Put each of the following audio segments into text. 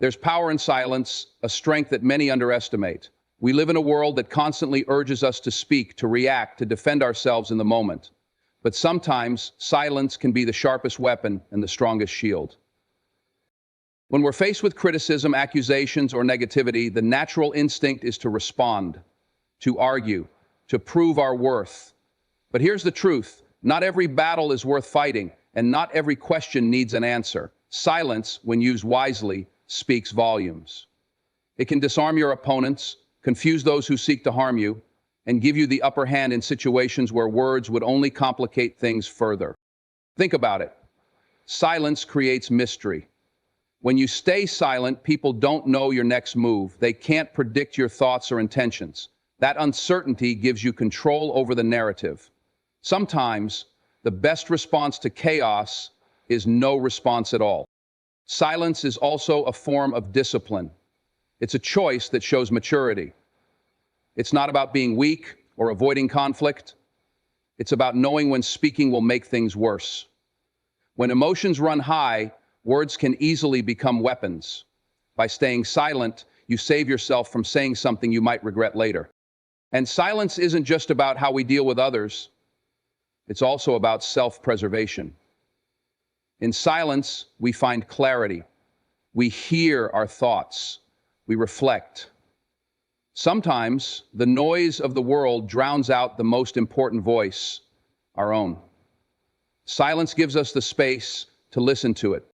There's power in silence, a strength that many underestimate. We live in a world that constantly urges us to speak, to react, to defend ourselves in the moment. But sometimes silence can be the sharpest weapon and the strongest shield. When we're faced with criticism, accusations, or negativity, the natural instinct is to respond, to argue, to prove our worth. But here's the truth: not every battle is worth fighting, and not every question needs an answer. Silence, when used wisely, speaks volumes. It can disarm your opponents, confuse those who seek to harm you, and give you the upper hand in situations where words would only complicate things further. Think about it. Silence creates mystery. When you stay silent, people don't know your next move. They can't predict your thoughts or intentions. That uncertainty gives you control over the narrative. Sometimes, the best response to chaos is no response at all. Silence is also a form of discipline. It's a choice that shows maturity. It's not about being weak or avoiding conflict. It's about knowing when speaking will make things worse. When emotions run high, words can easily become weapons. By staying silent, you save yourself from saying something you might regret later. And silence isn't just about how we deal with others. It's also about self-preservation. In silence, we find clarity. We hear our thoughts. We reflect. Sometimes, the noise of the world drowns out the most important voice, our own. Silence gives us the space to listen to it.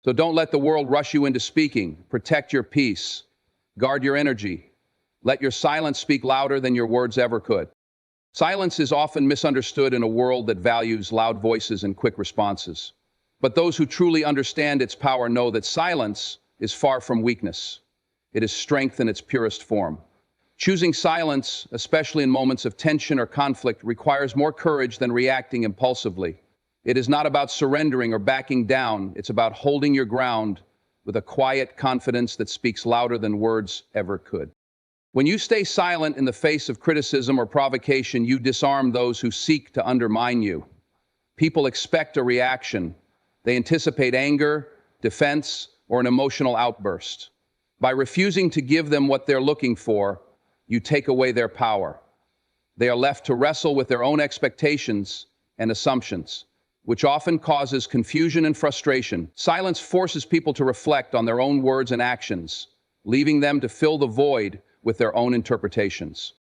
So don't let the world rush you into speaking. Protect your peace. Guard your energy. Let your silence speak louder than your words ever could. Silence is often misunderstood in a world that values loud voices and quick responses. But those who truly understand its power know that silence is far from weakness. It is strength in its purest form. Choosing silence, especially in moments of tension or conflict, requires more courage than reacting impulsively. It is not about surrendering or backing down. It's about holding your ground with a quiet confidence that speaks louder than words ever could. When you stay silent in the face of criticism or provocation, you disarm those who seek to undermine you. People expect a reaction. They anticipate anger, defense, or an emotional outburst. By refusing to give them what they're looking for, you take away their power. They are left to wrestle with their own expectations and assumptions, which often causes confusion and frustration. Silence forces people to reflect on their own words and actions, leaving them to fill the void with their own interpretations.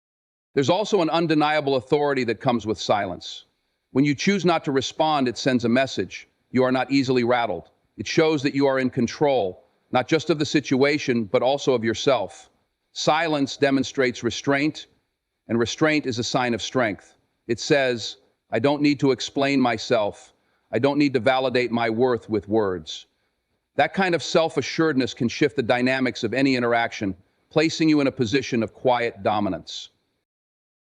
There's also an undeniable authority that comes with silence. When you choose not to respond, it sends a message. You are not easily rattled. It shows that you are in control, not just of the situation, but also of yourself. Silence demonstrates restraint, and restraint is a sign of strength. It says, I don't need to explain myself. I don't need to validate my worth with words. That kind of self-assuredness can shift the dynamics of any interaction, placing you in a position of quiet dominance.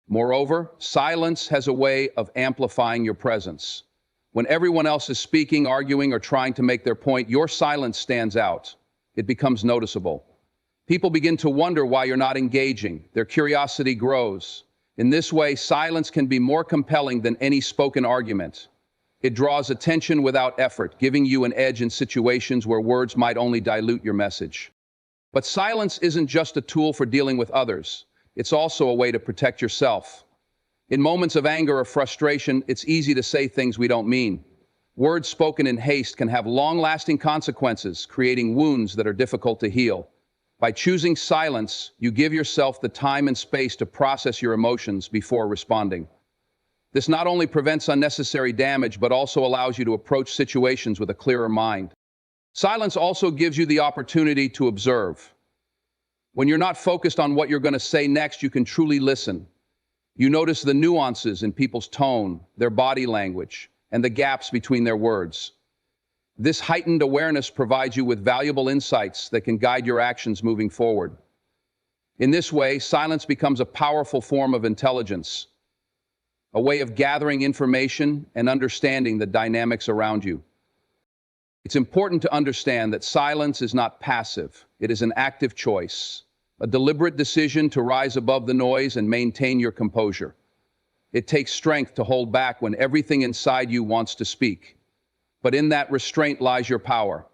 Moreover, silence has a way of amplifying your presence. When everyone else is speaking, arguing, or trying to make their point, your silence stands out. It becomes noticeable. People begin to wonder why you're not engaging. Their curiosity grows. In this way, silence can be more compelling than any spoken argument. It draws attention without effort, giving you an edge in situations where words might only dilute your message. But silence isn't just a tool for dealing with others. It's also a way to protect yourself. In moments of anger or frustration, it's easy to say things we don't mean. Words spoken in haste can have long-lasting consequences, creating wounds that are difficult to heal. By choosing silence, you give yourself the time and space to process your emotions before responding. This not only prevents unnecessary damage, but also allows you to approach situations with a clearer mind. Silence also gives you the opportunity to observe. When you're not focused on what you're going to say next, you can truly listen. You notice the nuances in people's tone, their body language, and the gaps between their words. This heightened awareness provides you with valuable insights that can guide your actions moving forward. In this way, silence becomes a powerful form of intelligence, a way of gathering information and understanding the dynamics around you. It's important to understand that silence is not passive. It is an active choice, a deliberate decision to rise above the noise and maintain your composure. It takes strength to hold back when everything inside you wants to speak. But in that restraint lies your power.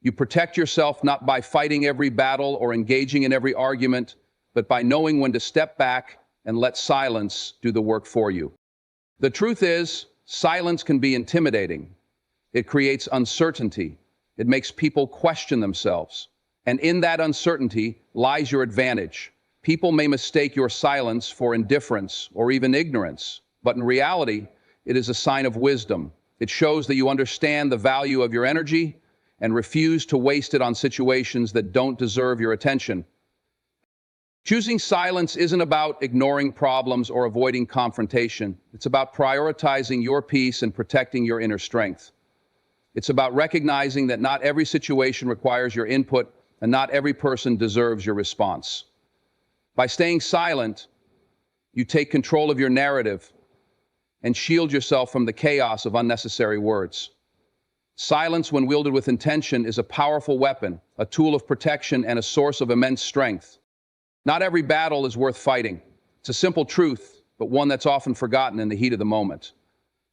You protect yourself not by fighting every battle or engaging in every argument, but by knowing when to step back and let silence do the work for you. The truth is, silence can be intimidating. It creates uncertainty. It makes people question themselves. And in that uncertainty lies your advantage. People may mistake your silence for indifference or even ignorance, but in reality, it is a sign of wisdom. It shows that you understand the value of your energy and refuse to waste it on situations that don't deserve your attention. Choosing silence isn't about ignoring problems or avoiding confrontation. It's about prioritizing your peace and protecting your inner strength. It's about recognizing that not every situation requires your input and not every person deserves your response. By staying silent, you take control of your narrative and shield yourself from the chaos of unnecessary words. Silence, when wielded with intention, is a powerful weapon, a tool of protection, and a source of immense strength. Not every battle is worth fighting. It's a simple truth, but one that's often forgotten in the heat of the moment.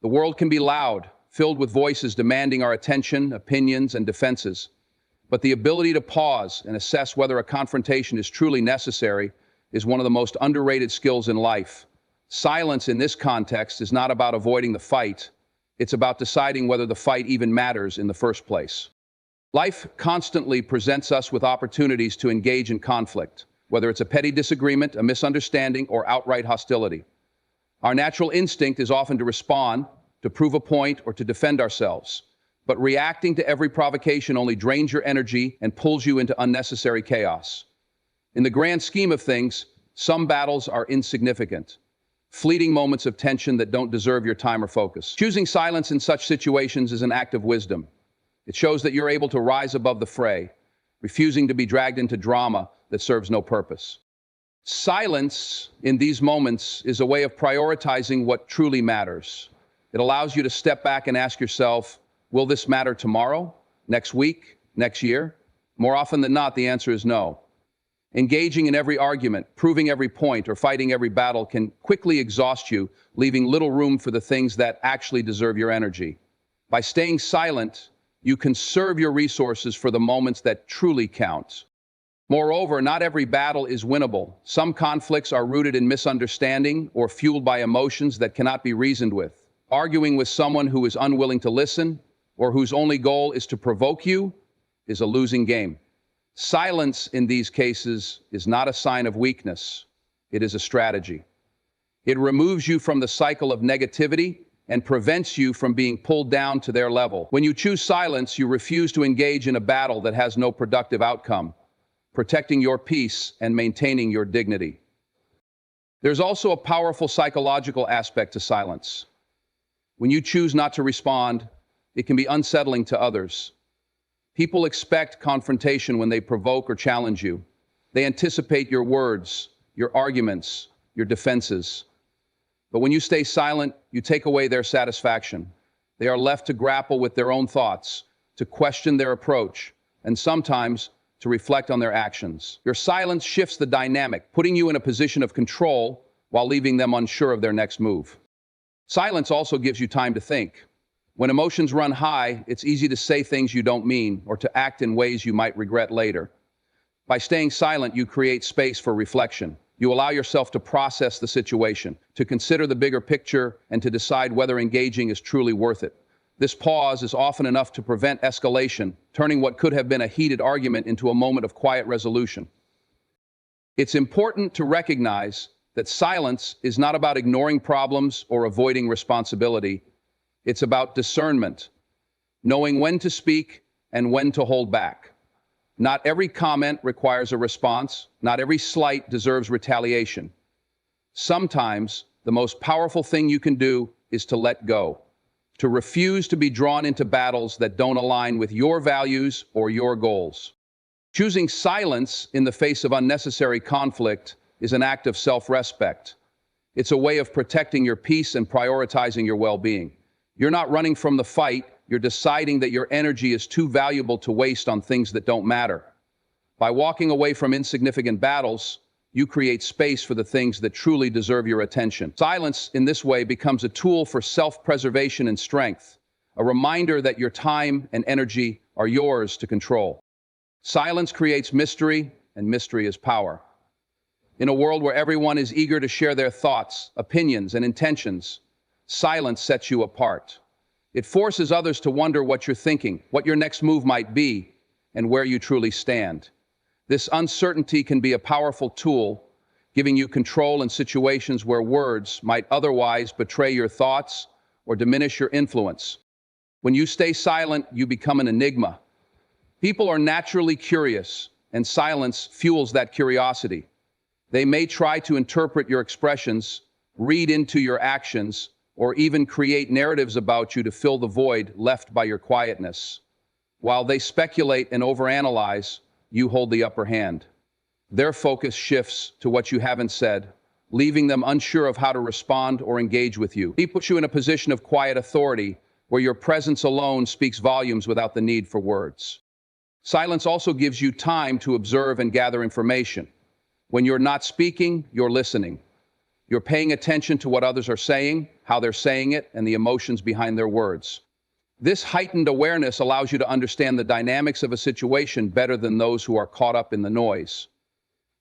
The world can be loud, filled with voices demanding our attention, opinions, and defenses. But the ability to pause and assess whether a confrontation is truly necessary is one of the most underrated skills in life. Silence in this context is not about avoiding the fight. It's about deciding whether the fight even matters in the first place. Life constantly presents us with opportunities to engage in conflict, whether it's a petty disagreement, a misunderstanding, or outright hostility. Our natural instinct is often to respond, to prove a point, or to defend ourselves. But reacting to every provocation only drains your energy and pulls you into unnecessary chaos. In the grand scheme of things, some battles are insignificant, fleeting moments of tension that don't deserve your time or focus. Choosing silence in such situations is an act of wisdom. It shows that you're able to rise above the fray, refusing to be dragged into drama that serves no purpose. Silence in these moments is a way of prioritizing what truly matters. It allows you to step back and ask yourself, will this matter tomorrow, next week, next year? More often than not, the answer is no. Engaging in every argument, proving every point, or fighting every battle can quickly exhaust you, leaving little room for the things that actually deserve your energy. By staying silent, you conserve your resources for the moments that truly count. Moreover, not every battle is winnable. Some conflicts are rooted in misunderstanding or fueled by emotions that cannot be reasoned with. Arguing with someone who is unwilling to listen or whose only goal is to provoke you is a losing game. Silence in these cases is not a sign of weakness. It is a strategy. It removes you from the cycle of negativity and prevents you from being pulled down to their level. When you choose silence, you refuse to engage in a battle that has no productive outcome, protecting your peace and maintaining your dignity. There's also a powerful psychological aspect to silence. When you choose not to respond, it can be unsettling to others. People expect confrontation when they provoke or challenge you. They anticipate your words, your arguments, your defenses. But when you stay silent, you take away their satisfaction. They are left to grapple with their own thoughts, to question their approach, and sometimes to reflect on their actions. Your silence shifts the dynamic, putting you in a position of control while leaving them unsure of their next move. Silence also gives you time to think. When emotions run high, it's easy to say things you don't mean or to act in ways you might regret later. By staying silent, you create space for reflection. You allow yourself to process the situation, to consider the bigger picture, and to decide whether engaging is truly worth it. This pause is often enough to prevent escalation, turning what could have been a heated argument into a moment of quiet resolution. It's important to recognize that silence is not about ignoring problems or avoiding responsibility. It's about discernment, knowing when to speak and when to hold back. Not every comment requires a response. Not every slight deserves retaliation. Sometimes the most powerful thing you can do is to let go, to refuse to be drawn into battles that don't align with your values or your goals. Choosing silence in the face of unnecessary conflict is an act of self-respect. It's a way of protecting your peace and prioritizing your well-being. You're not running from the fight. You're deciding that your energy is too valuable to waste on things that don't matter. By walking away from insignificant battles, you create space for the things that truly deserve your attention. Silence in this way becomes a tool for self-preservation and strength, a reminder that your time and energy are yours to control. Silence creates mystery, and mystery is power. In a world where everyone is eager to share their thoughts, opinions, and intentions, silence sets you apart. It forces others to wonder what you're thinking, what your next move might be, and where you truly stand. This uncertainty can be a powerful tool, giving you control in situations where words might otherwise betray your thoughts or diminish your influence. When you stay silent, you become an enigma. People are naturally curious, and silence fuels that curiosity. They may try to interpret your expressions, read into your actions, or even create narratives about you to fill the void left by your quietness. While they speculate and overanalyze, you hold the upper hand. Their focus shifts to what you haven't said, leaving them unsure of how to respond or engage with you. It puts you in a position of quiet authority, where your presence alone speaks volumes without the need for words. Silence also gives you time to observe and gather information. When you're not speaking, you're listening. You're paying attention to what others are saying, how they're saying it, and the emotions behind their words. This heightened awareness allows you to understand the dynamics of a situation better than those who are caught up in the noise.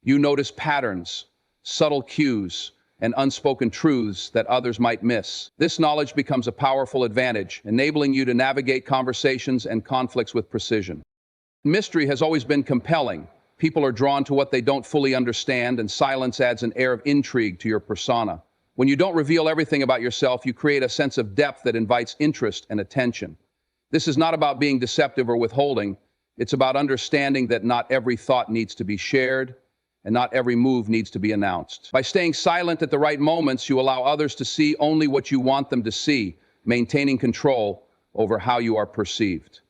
You notice patterns, subtle cues, and unspoken truths that others might miss. This knowledge becomes a powerful advantage, enabling you to navigate conversations and conflicts with precision. Mystery has always been compelling. People are drawn to what they don't fully understand, and silence adds an air of intrigue to your persona. When you don't reveal everything about yourself, you create a sense of depth that invites interest and attention. This is not about being deceptive or withholding. It's about understanding that not every thought needs to be shared, and not every move needs to be announced. By staying silent at the right moments, you allow others to see only what you want them to see, maintaining control over how you are perceived.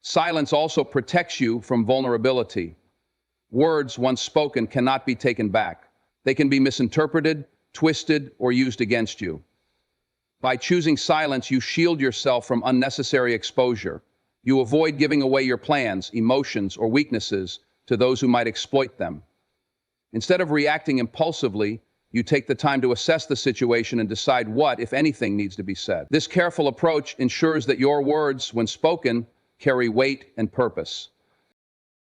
Silence also protects you from vulnerability. Words once spoken cannot be taken back. They can be misinterpreted, twisted, or used against you. By choosing silence, you shield yourself from unnecessary exposure. You avoid giving away your plans, emotions, or weaknesses to those who might exploit them. Instead of reacting impulsively, you take the time to assess the situation and decide what, if anything, needs to be said. This careful approach ensures that your words, when spoken, carry weight and purpose.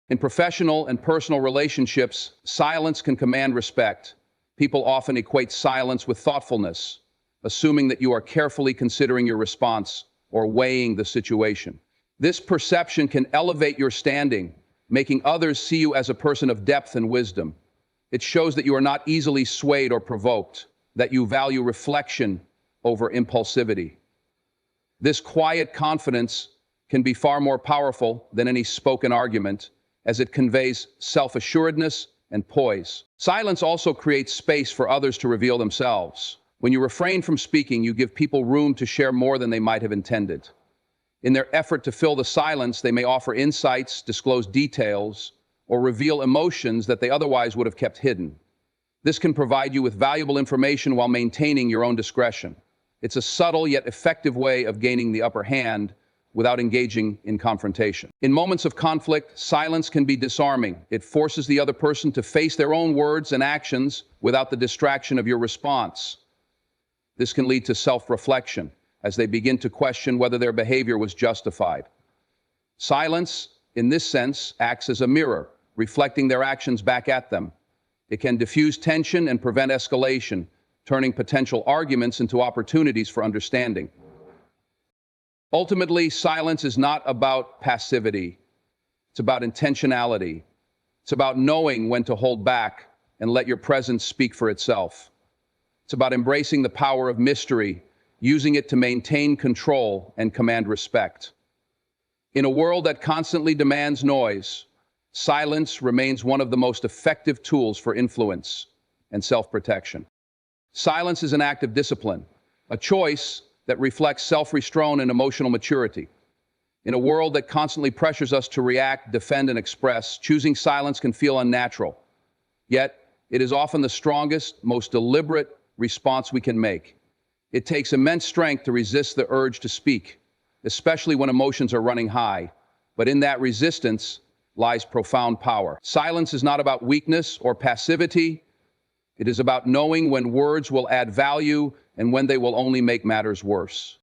In professional and personal relationships, silence can command respect. People often equate silence with thoughtfulness, assuming that you are carefully considering your response or weighing the situation. This perception can elevate your standing, making others see you as a person of depth and wisdom. It shows that you are not easily swayed or provoked, that you value reflection over impulsivity. This quiet confidence can be far more powerful than any spoken argument, as it conveys self-assuredness and poise. Silence also creates space for others to reveal themselves. When you refrain from speaking, you give people room to share more than they might have intended. In their effort to fill the silence, they may offer insights, disclose details, or reveal emotions that they otherwise would have kept hidden. This can provide you with valuable information while maintaining your own discretion. It's a subtle yet effective way of gaining the upper hand without engaging in confrontation. In moments of conflict, silence can be disarming. It forces the other person to face their own words and actions without the distraction of your response. This can lead to self-reflection, as they begin to question whether their behavior was justified. Silence, in this sense, acts as a mirror, reflecting their actions back at them. It can diffuse tension and prevent escalation, turning potential arguments into opportunities for understanding. Ultimately, silence is not about passivity. It's about intentionality. It's about knowing when to hold back and let your presence speak for itself. It's about embracing the power of mystery, using it to maintain control and command respect. In a world that constantly demands noise, silence remains one of the most effective tools for influence and self-protection. Silence is an act of discipline, a choice that reflects self-restraint and emotional maturity. In a world that constantly pressures us to react, defend, and express, choosing silence can feel unnatural. Yet, it is often the strongest, most deliberate response we can make. It takes immense strength to resist the urge to speak, especially when emotions are running high. But in that resistance lies profound power. Silence is not about weakness or passivity. It is about knowing when words will add value and when they will only make matters worse.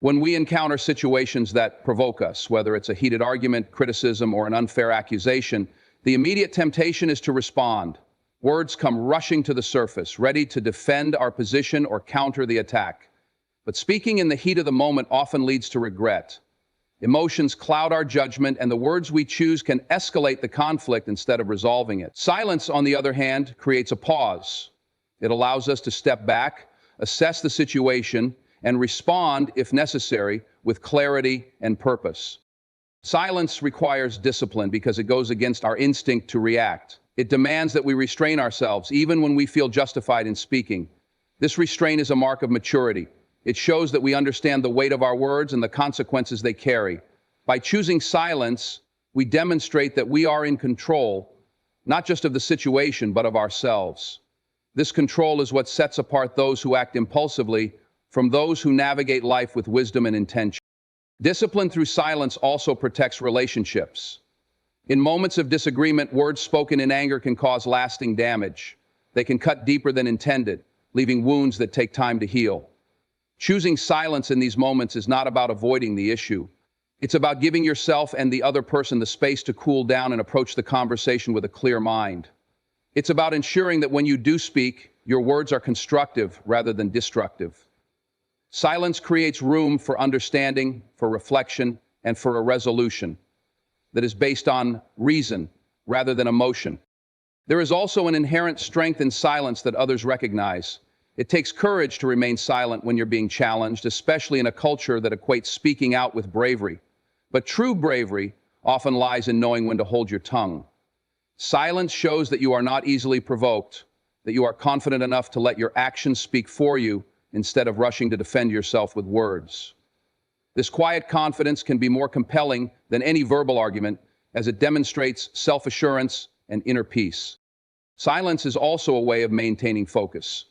When we encounter situations that provoke us, whether it's a heated argument, criticism, or an unfair accusation, the immediate temptation is to respond. Words come rushing to the surface, ready to defend our position or counter the attack. But speaking in the heat of the moment often leads to regret. Emotions cloud our judgment, and the words we choose can escalate the conflict instead of resolving it. Silence, on the other hand, creates a pause. It allows us to step back, assess the situation, and respond, if necessary, with clarity and purpose. Silence requires discipline because it goes against our instinct to react. It demands that we restrain ourselves, even when we feel justified in speaking. This restraint is a mark of maturity. It shows that we understand the weight of our words and the consequences they carry. By choosing silence, we demonstrate that we are in control, not just of the situation, but of ourselves. This control is what sets apart those who act impulsively from those who navigate life with wisdom and intention. Discipline through silence also protects relationships. In moments of disagreement, words spoken in anger can cause lasting damage. They can cut deeper than intended, leaving wounds that take time to heal. Choosing silence in these moments is not about avoiding the issue. It's about giving yourself and the other person the space to cool down and approach the conversation with a clear mind. It's about ensuring that when you do speak, your words are constructive rather than destructive. Silence creates room for understanding, for reflection, and for a resolution that is based on reason rather than emotion. There is also an inherent strength in silence that others recognize. It takes courage to remain silent when you're being challenged, especially in a culture that equates speaking out with bravery. But true bravery often lies in knowing when to hold your tongue. Silence shows that you are not easily provoked, that you are confident enough to let your actions speak for you instead of rushing to defend yourself with words. This quiet confidence can be more compelling than any verbal argument, as it demonstrates self-assurance and inner peace. Silence is also a way of maintaining focus.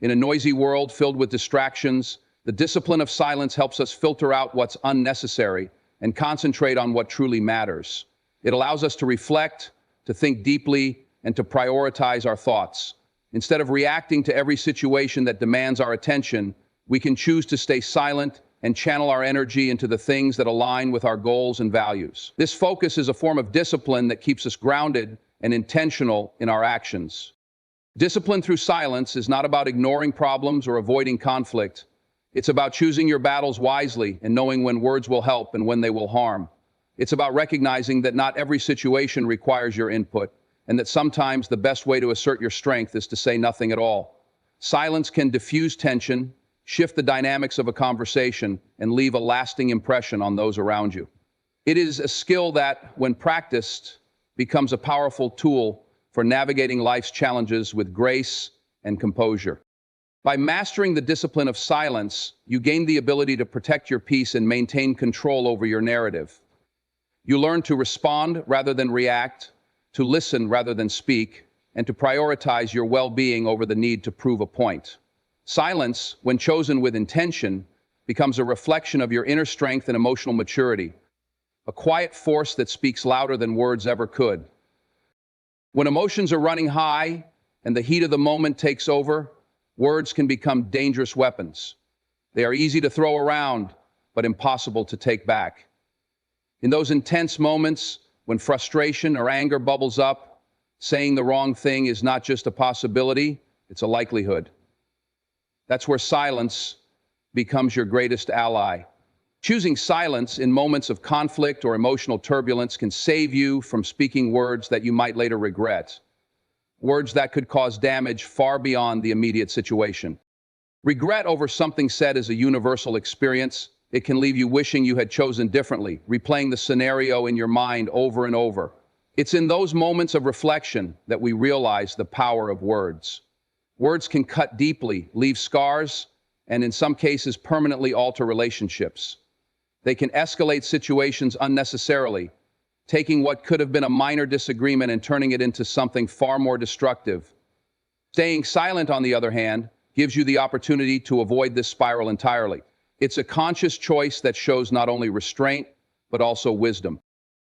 In a noisy world filled with distractions, the discipline of silence helps us filter out what's unnecessary and concentrate on what truly matters. It allows us to reflect, to think deeply, and to prioritize our thoughts. Instead of reacting to every situation that demands our attention, we can choose to stay silent and channel our energy into the things that align with our goals and values. This focus is a form of discipline that keeps us grounded and intentional in our actions. Discipline through silence is not about ignoring problems or avoiding conflict. It's about choosing your battles wisely and knowing when words will help and when they will harm. It's about recognizing that not every situation requires your input, and that sometimes the best way to assert your strength is to say nothing at all. Silence can diffuse tension, shift the dynamics of a conversation, and leave a lasting impression on those around you. It is a skill that, when practiced, becomes a powerful tool for navigating life's challenges with grace and composure. By mastering the discipline of silence, you gain the ability to protect your peace and maintain control over your narrative. You learn to respond rather than react, to listen rather than speak, and to prioritize your well-being over the need to prove a point. Silence, when chosen with intention, becomes a reflection of your inner strength and emotional maturity, a quiet force that speaks louder than words ever could. When emotions are running high and the heat of the moment takes over, words can become dangerous weapons. They are easy to throw around, but impossible to take back. In those intense moments, when frustration or anger bubbles up, saying the wrong thing is not just a possibility, it's a likelihood. That's where silence becomes your greatest ally. Choosing silence in moments of conflict or emotional turbulence can save you from speaking words that you might later regret. Words that could cause damage far beyond the immediate situation. Regret over something said is a universal experience. It can leave you wishing you had chosen differently, replaying the scenario in your mind over and over. It's in those moments of reflection that we realize the power of words. Words can cut deeply, leave scars, and in some cases permanently alter relationships. They can escalate situations unnecessarily, taking what could have been a minor disagreement and turning it into something far more destructive. Staying silent, on the other hand, gives you the opportunity to avoid this spiral entirely. It's a conscious choice that shows not only restraint, but also wisdom.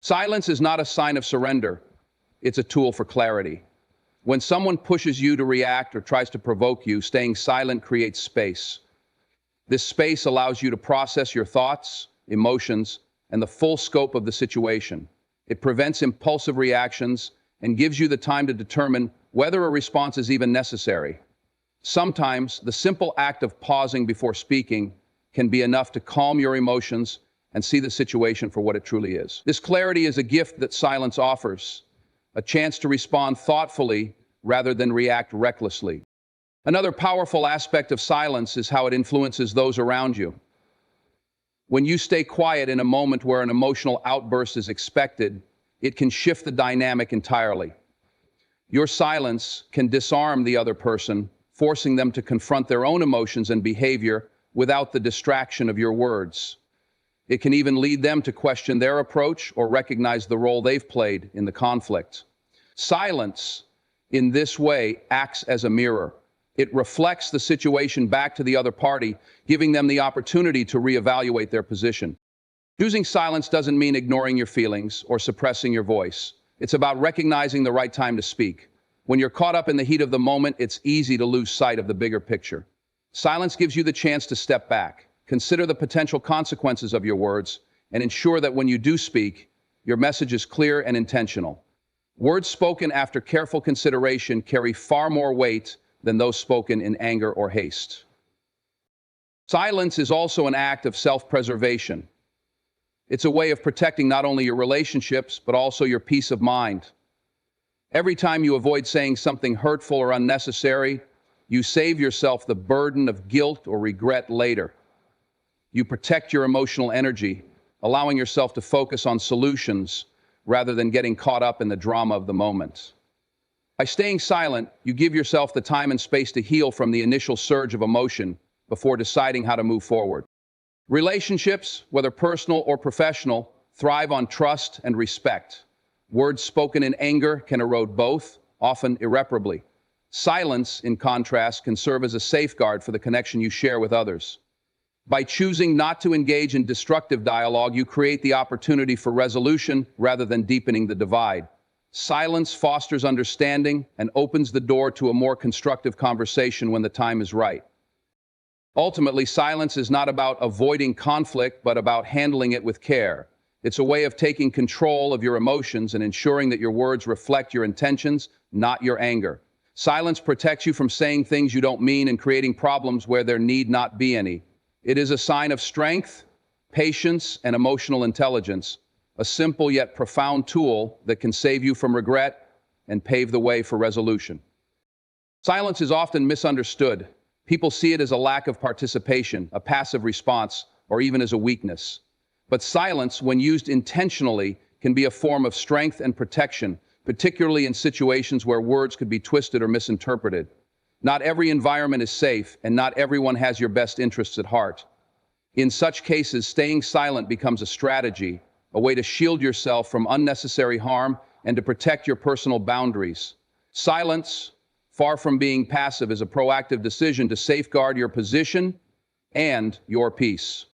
Silence is not a sign of surrender. It's a tool for clarity. When someone pushes you to react or tries to provoke you, staying silent creates space. This space allows you to process your thoughts, emotions, and the full scope of the situation. It prevents impulsive reactions and gives you the time to determine whether a response is even necessary. Sometimes, the simple act of pausing before speaking can be enough to calm your emotions and see the situation for what it truly is. This clarity is a gift that silence offers, a chance to respond thoughtfully rather than react recklessly. Another powerful aspect of silence is how it influences those around you. When you stay quiet in a moment where an emotional outburst is expected, it can shift the dynamic entirely. Your silence can disarm the other person, forcing them to confront their own emotions and behavior without the distraction of your words. It can even lead them to question their approach or recognize the role they've played in the conflict. Silence, in this way, acts as a mirror. It reflects the situation back to the other party, giving them the opportunity to reevaluate their position. Choosing silence doesn't mean ignoring your feelings or suppressing your voice. It's about recognizing the right time to speak. When you're caught up in the heat of the moment, it's easy to lose sight of the bigger picture. Silence gives you the chance to step back, consider the potential consequences of your words, and ensure that when you do speak, your message is clear and intentional. Words spoken after careful consideration carry far more weight than those spoken in anger or haste. Silence is also an act of self-preservation. It's a way of protecting not only your relationships, but also your peace of mind. Every time you avoid saying something hurtful or unnecessary, you save yourself the burden of guilt or regret later. You protect your emotional energy, allowing yourself to focus on solutions rather than getting caught up in the drama of the moment. By staying silent, you give yourself the time and space to heal from the initial surge of emotion before deciding how to move forward. Relationships, whether personal or professional, thrive on trust and respect. Words spoken in anger can erode both, often irreparably. Silence, in contrast, can serve as a safeguard for the connection you share with others. By choosing not to engage in destructive dialogue, you create the opportunity for resolution rather than deepening the divide. Silence fosters understanding and opens the door to a more constructive conversation when the time is right. Ultimately, silence is not about avoiding conflict, but about handling it with care. It's a way of taking control of your emotions and ensuring that your words reflect your intentions, not your anger. Silence protects you from saying things you don't mean and creating problems where there need not be any. It is a sign of strength, patience, and emotional intelligence, a simple yet profound tool that can save you from regret and pave the way for resolution. Silence is often misunderstood. People see it as a lack of participation, a passive response, or even as a weakness. But silence, when used intentionally, can be a form of strength and protection, particularly in situations where words could be twisted or misinterpreted. Not every environment is safe, and not everyone has your best interests at heart. In such cases, staying silent becomes a strategy, a way to shield yourself from unnecessary harm and to protect your personal boundaries. Silence, far from being passive, is a proactive decision to safeguard your position and your peace.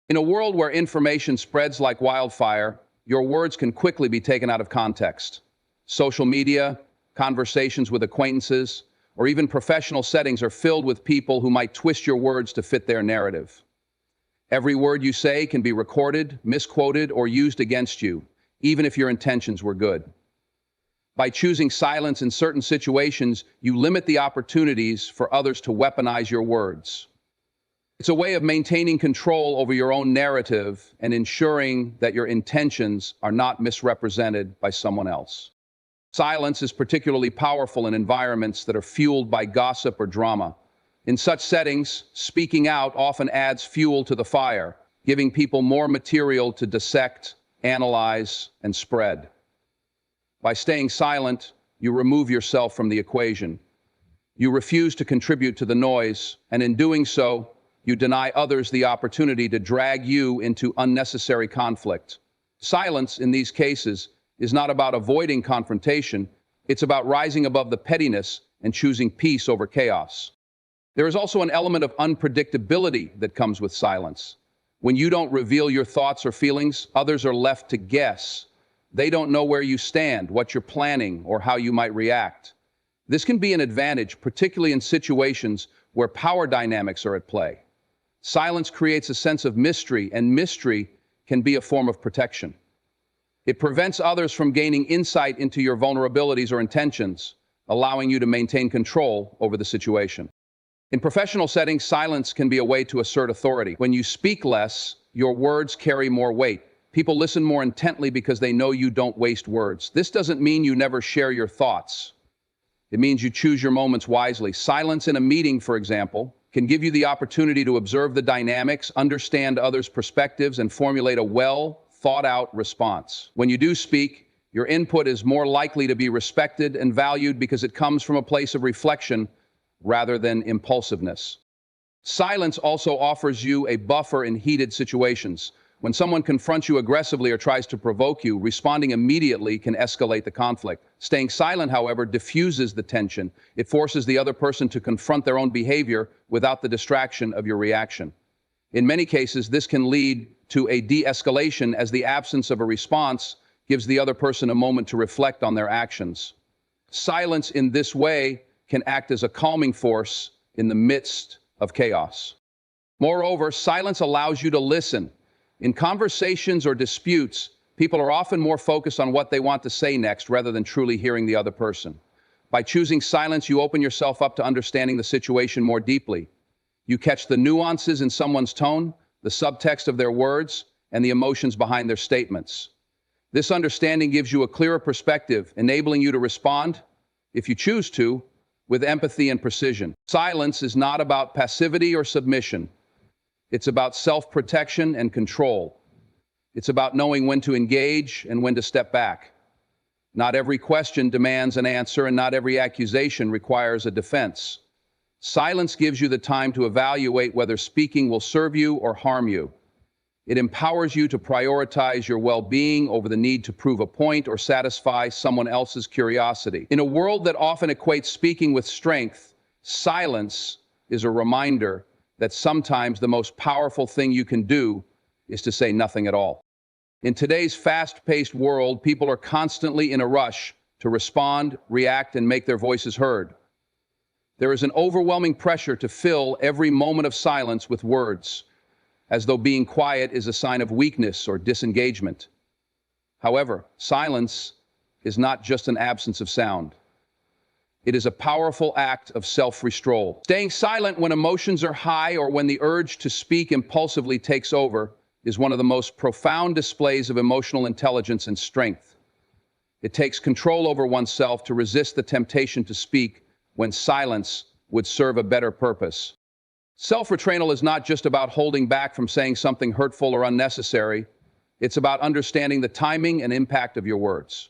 In a world where information spreads like wildfire, your words can quickly be taken out of context. Social media, conversations with acquaintances, or even professional settings are filled with people who might twist your words to fit their narrative. Every word you say can be recorded, misquoted, or used against you, even if your intentions were good. By choosing silence in certain situations, you limit the opportunities for others to weaponize your words. It's a way of maintaining control over your own narrative and ensuring that your intentions are not misrepresented by someone else. Silence is particularly powerful in environments that are fueled by gossip or drama. In such settings, speaking out often adds fuel to the fire, giving people more material to dissect, analyze, and spread. By staying silent, you remove yourself from the equation. You refuse to contribute to the noise, and in doing so, you deny others the opportunity to drag you into unnecessary conflict. Silence, in these cases, is not about avoiding confrontation. It's about rising above the pettiness and choosing peace over chaos. There is also an element of unpredictability that comes with silence. When you don't reveal your thoughts or feelings, others are left to guess. They don't know where you stand, what you're planning, or how you might react. This can be an advantage, particularly in situations where power dynamics are at play. Silence creates a sense of mystery, and mystery can be a form of protection. It prevents others from gaining insight into your vulnerabilities or intentions, allowing you to maintain control over the situation. In professional settings, silence can be a way to assert authority. When you speak less, your words carry more weight. People listen more intently because they know you don't waste words. This doesn't mean you never share your thoughts. It means you choose your moments wisely. Silence in a meeting, for example, can give you the opportunity to observe the dynamics, understand others' perspectives, and formulate a well-thought-out response. When you do speak, your input is more likely to be respected and valued because it comes from a place of reflection rather than impulsiveness. Silence also offers you a buffer in heated situations. When someone confronts you aggressively or tries to provoke you, responding immediately can escalate the conflict. Staying silent, however, diffuses the tension. It forces the other person to confront their own behavior without the distraction of your reaction. In many cases, this can lead to a de-escalation, as the absence of a response gives the other person a moment to reflect on their actions. Silence in this way can act as a calming force in the midst of chaos. Moreover, silence allows you to listen. In conversations or disputes, people are often more focused on what they want to say next rather than truly hearing the other person. By choosing silence, you open yourself up to understanding the situation more deeply. You catch the nuances in someone's tone, the subtext of their words, and the emotions behind their statements. This understanding gives you a clearer perspective, enabling you to respond, if you choose to, with empathy and precision. Silence is not about passivity or submission. It's about self-protection and control. It's about knowing when to engage and when to step back. Not every question demands an answer, and not every accusation requires a defense. Silence gives you the time to evaluate whether speaking will serve you or harm you. It empowers you to prioritize your well-being over the need to prove a point or satisfy someone else's curiosity. In a world that often equates speaking with strength, silence is a reminder that sometimes the most powerful thing you can do is to say nothing at all. In today's fast-paced world, people are constantly in a rush to respond, react, and make their voices heard. There is an overwhelming pressure to fill every moment of silence with words, as though being quiet is a sign of weakness or disengagement. However, silence is not just an absence of sound. It is a powerful act of self-restraint. Staying silent when emotions are high or when the urge to speak impulsively takes over is one of the most profound displays of emotional intelligence and strength. It takes control over oneself to resist the temptation to speak when silence would serve a better purpose. Self-restraint is not just about holding back from saying something hurtful or unnecessary. It's about understanding the timing and impact of your words.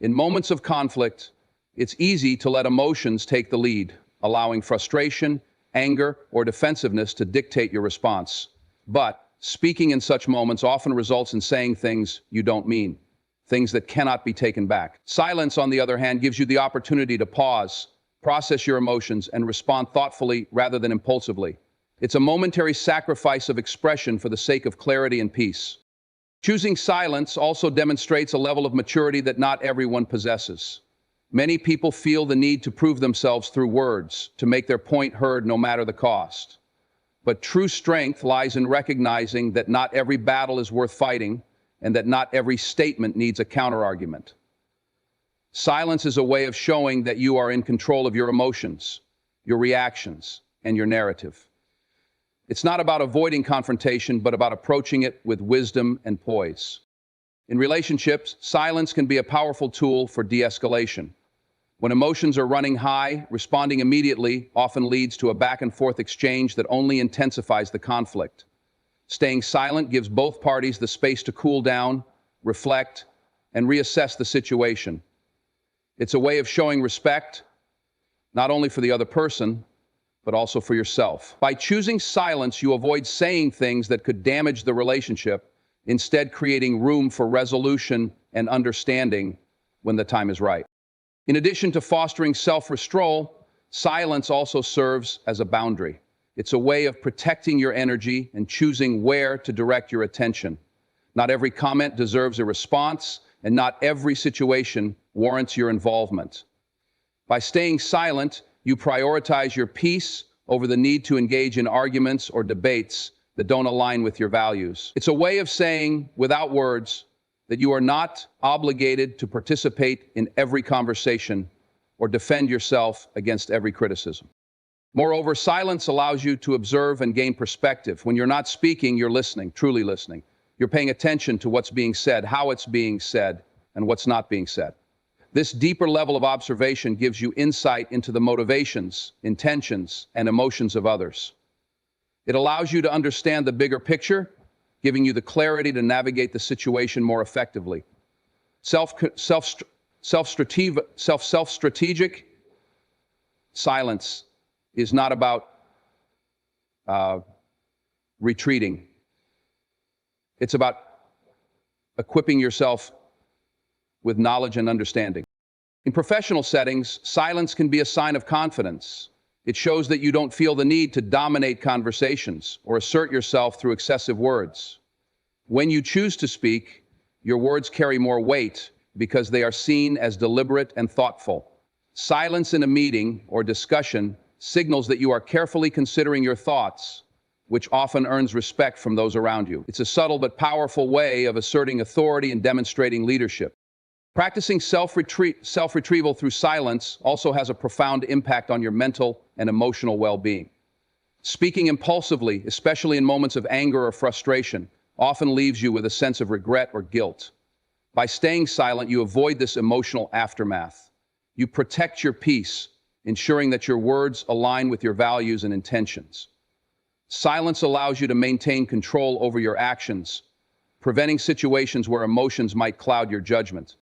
In moments of conflict, it's easy to let emotions take the lead, allowing frustration, anger, or defensiveness to dictate your response. But speaking in such moments often results in saying things you don't mean, things that cannot be taken back. Silence, on the other hand, gives you the opportunity to pause, process your emotions, and respond thoughtfully rather than impulsively. It's a momentary sacrifice of expression for the sake of clarity and peace. Choosing silence also demonstrates a level of maturity that not everyone possesses. Many people feel the need to prove themselves through words, to make their point heard no matter the cost. But true strength lies in recognizing that not every battle is worth fighting, and that not every statement needs a counterargument. Silence is a way of showing that you are in control of your emotions, your reactions, and your narrative. It's not about avoiding confrontation, but about approaching it with wisdom and poise. In relationships, silence can be a powerful tool for de-escalation. When emotions are running high, responding immediately often leads to a back-and-forth exchange that only intensifies the conflict. Staying silent gives both parties the space to cool down, reflect, and reassess the situation. It's a way of showing respect, not only for the other person, but also for yourself. By choosing silence, you avoid saying things that could damage the relationship, instead creating room for resolution and understanding when the time is right. In addition to fostering self-restraint, silence also serves as a boundary. It's a way of protecting your energy and choosing where to direct your attention. Not every comment deserves a response, and not every situation warrants your involvement. By staying silent, you prioritize your peace over the need to engage in arguments or debates that don't align with your values. It's a way of saying, without words, that you are not obligated to participate in every conversation or defend yourself against every criticism. Moreover, silence allows you to observe and gain perspective. When you're not speaking, you're listening, truly listening. You're paying attention to what's being said, how it's being said, and what's not being said. This deeper level of observation gives you insight into the motivations, intentions, and emotions of others. It allows you to understand the bigger picture, giving you the clarity to navigate the situation more effectively. Self-strategic silence is not about retreating. It's about equipping yourself with knowledge and understanding. In professional settings, silence can be a sign of confidence. It shows that you don't feel the need to dominate conversations or assert yourself through excessive words. When you choose to speak, your words carry more weight because they are seen as deliberate and thoughtful. Silence in a meeting or discussion signals that you are carefully considering your thoughts, which often earns respect from those around you. It's a subtle but powerful way of asserting authority and demonstrating leadership. Practicing self-retrieval through silence also has a profound impact on your mental and emotional well-being. Speaking impulsively, especially in moments of anger or frustration, often leaves you with a sense of regret or guilt. By staying silent, you avoid this emotional aftermath. You protect your peace, ensuring that your words align with your values and intentions. Silence allows you to maintain control over your actions, preventing situations where emotions might cloud your judgment.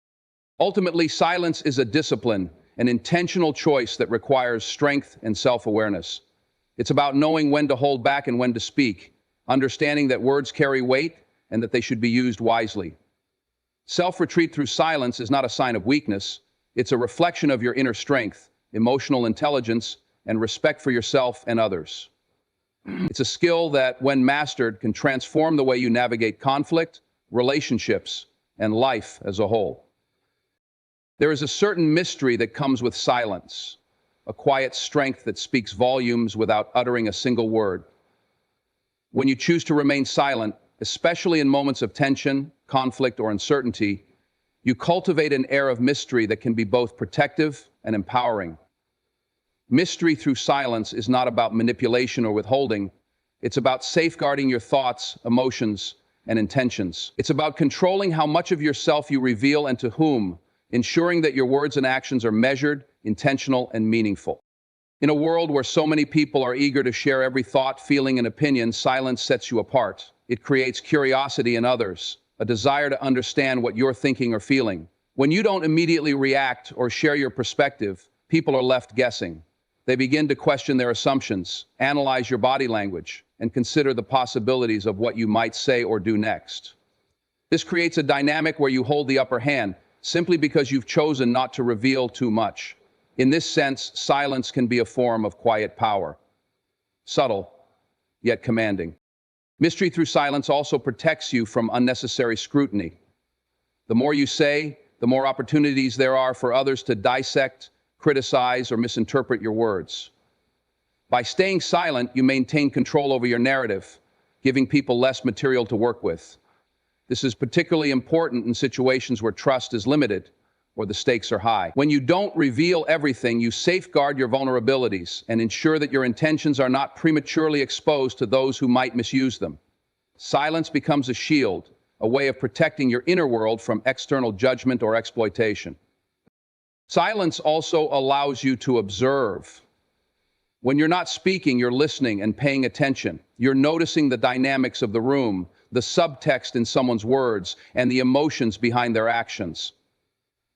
Ultimately, silence is a discipline, an intentional choice that requires strength and self-awareness. It's about knowing when to hold back and when to speak, understanding that words carry weight and that they should be used wisely. Self-retreat through silence is not a sign of weakness. It's a reflection of your inner strength, emotional intelligence, and respect for yourself and others. It's a skill that, when mastered, can transform the way you navigate conflict, relationships, and life as a whole. There is a certain mystery that comes with silence, a quiet strength that speaks volumes without uttering a single word. When you choose to remain silent, especially in moments of tension, conflict, or uncertainty, you cultivate an air of mystery that can be both protective and empowering. Mystery through silence is not about manipulation or withholding. It's about safeguarding your thoughts, emotions, and intentions. It's about controlling how much of yourself you reveal and to whom, ensuring that your words and actions are measured, intentional, and meaningful. In a world where so many people are eager to share every thought, feeling, and opinion, silence sets you apart. It creates curiosity in others, a desire to understand what you're thinking or feeling. When you don't immediately react or share your perspective, people are left guessing. They begin to question their assumptions, analyze your body language, and consider the possibilities of what you might say or do next. This creates a dynamic where you hold the upper hand, simply because you've chosen not to reveal too much. In this sense, silence can be a form of quiet power. Subtle, yet commanding. Mystery through silence also protects you from unnecessary scrutiny. The more you say, the more opportunities there are for others to dissect, criticize, or misinterpret your words. By staying silent, you maintain control over your narrative, giving people less material to work with. This is particularly important in situations where trust is limited or the stakes are high. When you don't reveal everything, you safeguard your vulnerabilities and ensure that your intentions are not prematurely exposed to those who might misuse them. Silence becomes a shield, a way of protecting your inner world from external judgment or exploitation. Silence also allows you to observe. When you're not speaking, you're listening and paying attention. You're noticing the dynamics of the room, the subtext in someone's words, and the emotions behind their actions.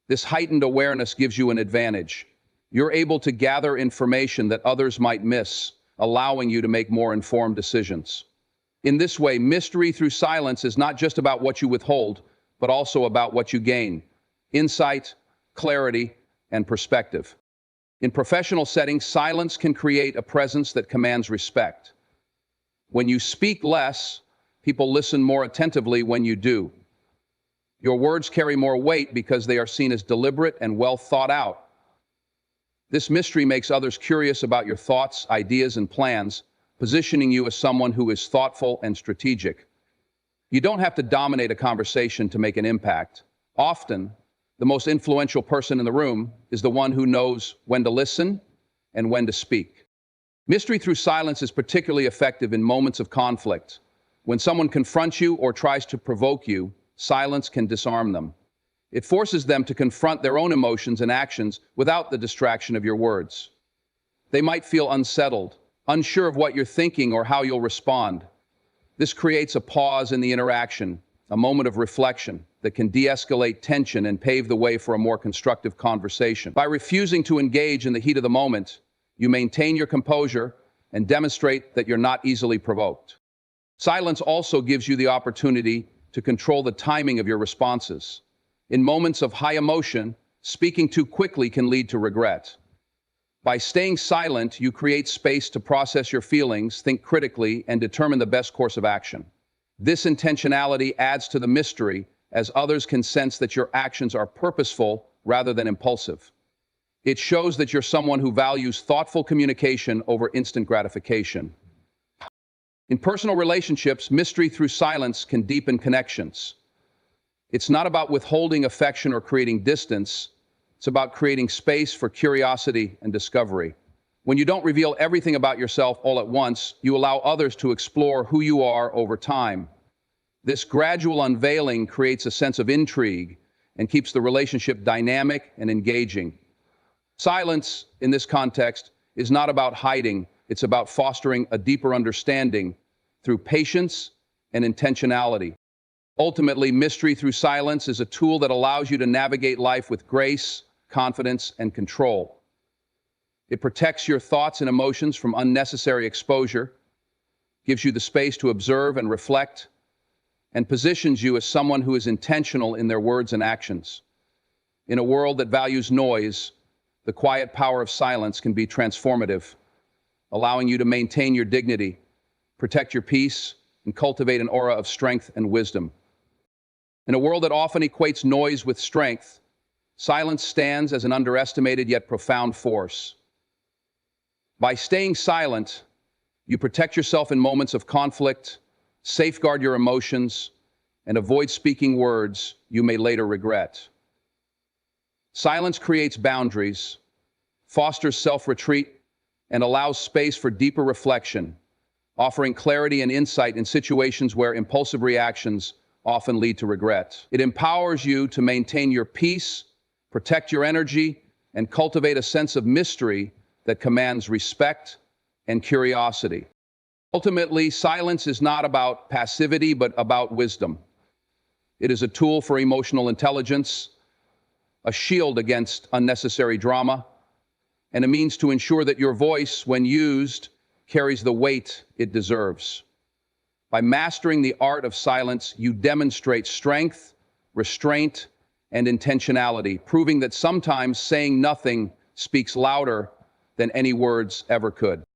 This heightened awareness gives you an advantage. You're able to gather information that others might miss, allowing you to make more informed decisions. In this way, mystery through silence is not just about what you withhold, but also about what you gain: insight, clarity, and perspective. In professional settings, silence can create a presence that commands respect. When you speak less, people listen more attentively when you do. Your words carry more weight because they are seen as deliberate and well thought out. This mystery makes others curious about your thoughts, ideas, and plans, positioning you as someone who is thoughtful and strategic. You don't have to dominate a conversation to make an impact. Often, the most influential person in the room is the one who knows when to listen and when to speak. Mystery through silence is particularly effective in moments of conflict. When someone confronts you or tries to provoke you, silence can disarm them. It forces them to confront their own emotions and actions without the distraction of your words. They might feel unsettled, unsure of what you're thinking or how you'll respond. This creates a pause in the interaction, a moment of reflection that can de-escalate tension and pave the way for a more constructive conversation. By refusing to engage in the heat of the moment, you maintain your composure and demonstrate that you're not easily provoked. Silence also gives you the opportunity to control the timing of your responses. In moments of high emotion, speaking too quickly can lead to regret. By staying silent, you create space to process your feelings, think critically, and determine the best course of action. This intentionality adds to the mystery, as others can sense that your actions are purposeful rather than impulsive. It shows that you're someone who values thoughtful communication over instant gratification. In personal relationships, mystery through silence can deepen connections. It's not about withholding affection or creating distance. It's about creating space for curiosity and discovery. When you don't reveal everything about yourself all at once, you allow others to explore who you are over time. This gradual unveiling creates a sense of intrigue and keeps the relationship dynamic and engaging. Silence, in this context, is not about hiding. It's about fostering a deeper understanding through patience and intentionality. Ultimately, mystery through silence is a tool that allows you to navigate life with grace, confidence, and control. It protects your thoughts and emotions from unnecessary exposure, gives you the space to observe and reflect, and positions you as someone who is intentional in their words and actions. In a world that values noise, the quiet power of silence can be transformative, allowing you to maintain your dignity, protect your peace, and cultivate an aura of strength and wisdom. In a world that often equates noise with strength, silence stands as an underestimated yet profound force. By staying silent, you protect yourself in moments of conflict, safeguard your emotions, and avoid speaking words you may later regret. Silence creates boundaries, fosters self-retreat, and allows space for deeper reflection, offering clarity and insight in situations where impulsive reactions often lead to regret. It empowers you to maintain your peace, protect your energy, and cultivate a sense of mystery that commands respect and curiosity. Ultimately, silence is not about passivity, but about wisdom. It is a tool for emotional intelligence, a shield against unnecessary drama, and a means to ensure that your voice, when used, carries the weight it deserves. By mastering the art of silence, you demonstrate strength, restraint, and intentionality, proving that sometimes saying nothing speaks louder than any words ever could.